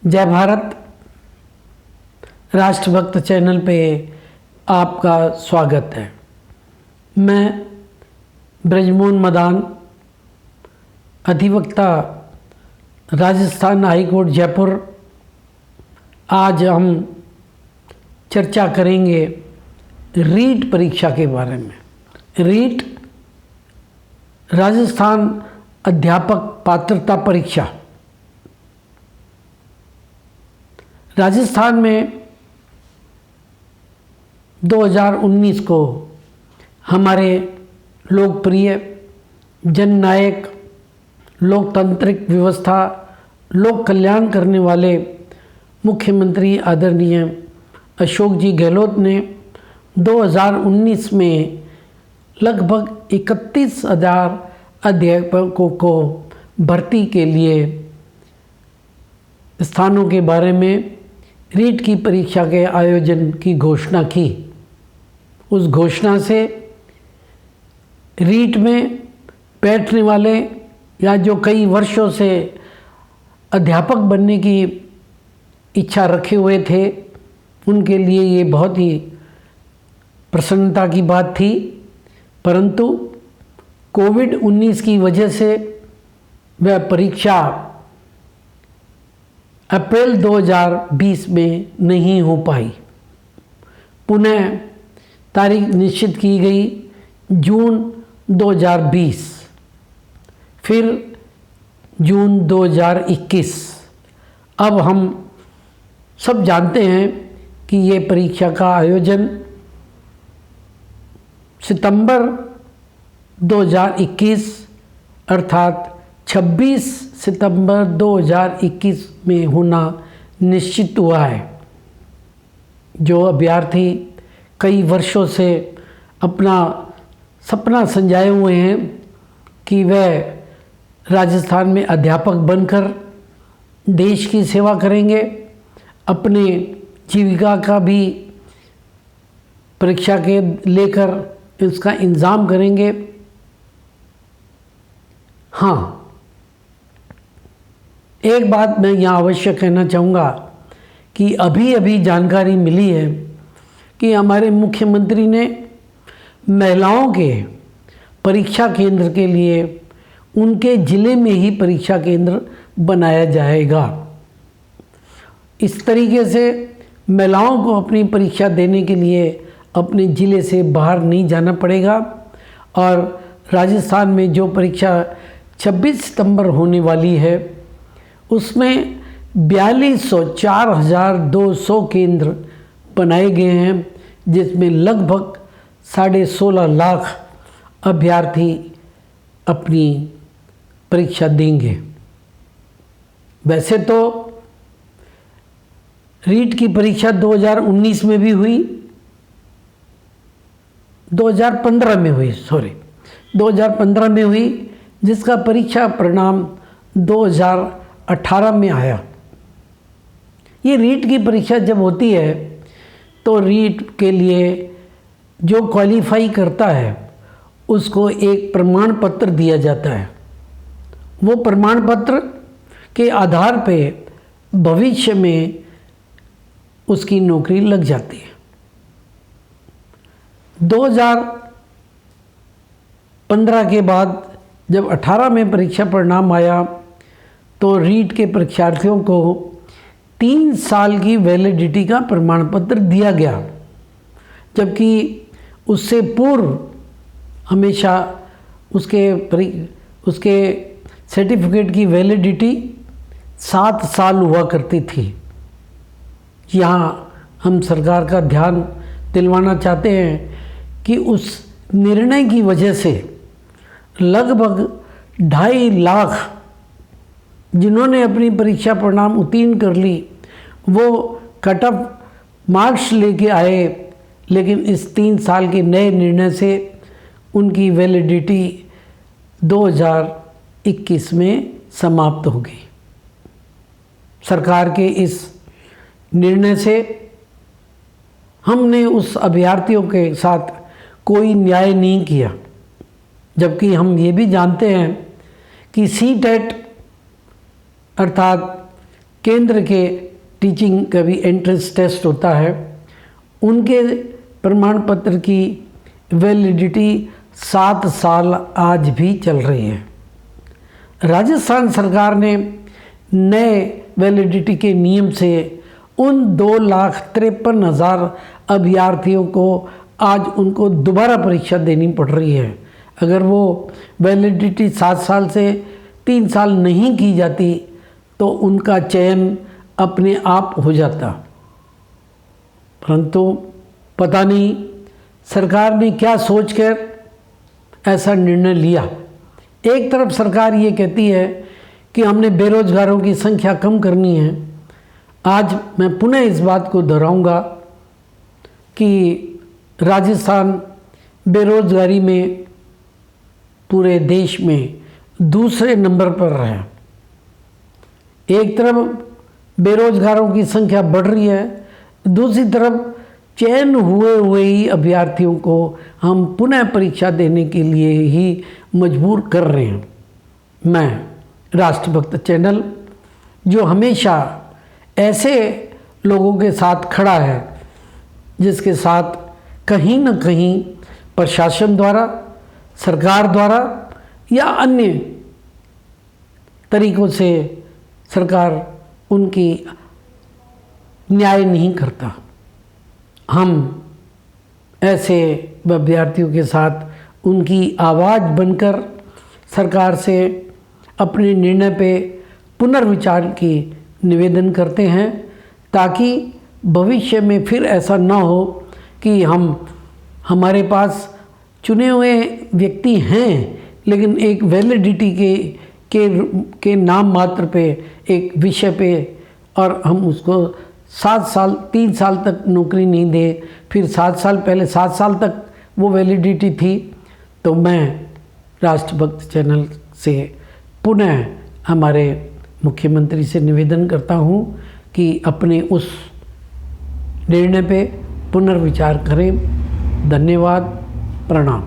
जय भारत। राष्ट्रभक्त चैनल पे आपका स्वागत है। मैं ब्रजमोहन मदान, अधिवक्ता, राजस्थान हाईकोर्ट जयपुर। आज हम चर्चा करेंगे रीट परीक्षा के बारे में। रीट राजस्थान अध्यापक पात्रता परीक्षा। राजस्थान में 2019 को हमारे लोकप्रिय, जननायक, लोकतांत्रिक व्यवस्था, लोक कल्याण करने वाले मुख्यमंत्री आदरणीय अशोक जी गहलोत ने 2019 में लगभग 31,000 अध्यापकों को भर्ती के लिए स्थानों के बारे में रीट की परीक्षा के आयोजन की घोषणा की। उस घोषणा से रीट में बैठने वाले या जो कई वर्षों से अध्यापक बनने की इच्छा रखे हुए थे, उनके लिए ये बहुत ही प्रसन्नता की बात थी। परंतु कोविड-19 की वजह से वह परीक्षा अप्रैल 2020 में नहीं हो पाई। पुनः तारीख निश्चित की गई जून 2020, फिर जून 2021। अब हम सब जानते हैं कि ये परीक्षा का आयोजन सितंबर 2021 अर्थात 26 सितंबर 2021 में होना निश्चित हुआ है। जो अभ्यर्थी कई वर्षों से अपना सपना संजाए हुए हैं कि वह राजस्थान में अध्यापक बनकर देश की सेवा करेंगे, अपने जीविका का भी परीक्षा के लेकर इसका इंतज़ाम करेंगे। हाँ, एक बात मैं यहाँ अवश्य कहना चाहूँगा कि अभी अभी जानकारी मिली है कि हमारे मुख्यमंत्री ने महिलाओं के परीक्षा केंद्र के लिए उनके ज़िले में ही परीक्षा केंद्र बनाया जाएगा। इस तरीके से महिलाओं को अपनी परीक्षा देने के लिए अपने ज़िले से बाहर नहीं जाना पड़ेगा और राजस्थान में जो परीक्षा 26 सितंबर होने वाली है उसमें 4,200 केंद्र बनाए गए हैं, जिसमें लगभग 16.5 लाख अभ्यर्थी अपनी परीक्षा देंगे। वैसे तो रीट की परीक्षा 2019 में भी हुई, 2015 में हुई, जिसका परीक्षा परिणाम 2018 में आया। ये रीट की परीक्षा जब होती है तो रीट के लिए जो क्वालिफाई करता है उसको एक प्रमाण पत्र दिया जाता है। वो प्रमाण पत्र के आधार पे भविष्य में उसकी नौकरी लग जाती है। 2015 के बाद जब 18 में परीक्षा परिणाम आया तो रीट के परीक्षार्थियों को 3 साल की वैलिडिटी का प्रमाण पत्र दिया गया, जबकि उससे पूर्व हमेशा उसके सर्टिफिकेट की वैलिडिटी 7 साल हुआ करती थी। यहाँ हम सरकार का ध्यान दिलवाना चाहते हैं कि उस निर्णय की वजह से लगभग 2.5 लाख जिन्होंने अपनी परीक्षा परिणाम उत्तीर्ण कर ली वो कट ऑफ मार्क्स लेके आए, लेकिन इस 3 साल के नए निर्णय से उनकी वैलिडिटी 2021 में समाप्त हो गई। सरकार के इस निर्णय से हमने उस अभ्यर्थियों के साथ कोई न्याय नहीं किया, जबकि हम ये भी जानते हैं कि सीटेट अर्थात केंद्र के टीचिंग का भी एंट्रेंस टेस्ट होता है, उनके प्रमाण पत्र की वैलिडिटी 7 साल आज भी चल रही है। राजस्थान सरकार ने नए वैलिडिटी के नियम से उन 2,53,000 अभ्यर्थियों को आज उनको दोबारा परीक्षा देनी पड़ रही है। अगर वो वैलिडिटी 7 साल से 3 साल नहीं की जाती तो उनका चयन अपने आप हो जाता, परंतु पता नहीं सरकार ने क्या सोचकर ऐसा निर्णय लिया। एक तरफ सरकार ये कहती है कि हमने बेरोजगारों की संख्या कम करनी है। आज मैं पुनः इस बात को दोहराऊंगा कि राजस्थान बेरोजगारी में पूरे देश में दूसरे नंबर पर है। एक तरफ बेरोजगारों की संख्या बढ़ रही है, दूसरी तरफ चयन हुए ही अभ्यर्थियों को हम पुनः परीक्षा देने के लिए ही मजबूर कर रहे हैं। मैं राष्ट्रभक्त चैनल, जो हमेशा ऐसे लोगों के साथ खड़ा है जिसके साथ कहीं न कहीं प्रशासन द्वारा, सरकार द्वारा या अन्य तरीक़ों से सरकार उनकी न्याय नहीं करता, हम ऐसे अभ्यर्थियों के साथ उनकी आवाज़ बनकर सरकार से अपने निर्णय पे पुनर्विचार की निवेदन करते हैं, ताकि भविष्य में फिर ऐसा ना हो कि हमारे पास चुने हुए व्यक्ति हैं लेकिन एक वैलिडिटी के नाम मात्र पे एक विषय पे और हम उसको 7 साल 3 साल तक नौकरी नहीं दे, फिर 7 साल पहले 7 साल तक वो वैलिडिटी थी। तो मैं राष्ट्रभक्त चैनल से पुनः हमारे मुख्यमंत्री से निवेदन करता हूँ कि अपने उस निर्णय पे पुनर्विचार करें। धन्यवाद, प्रणाम।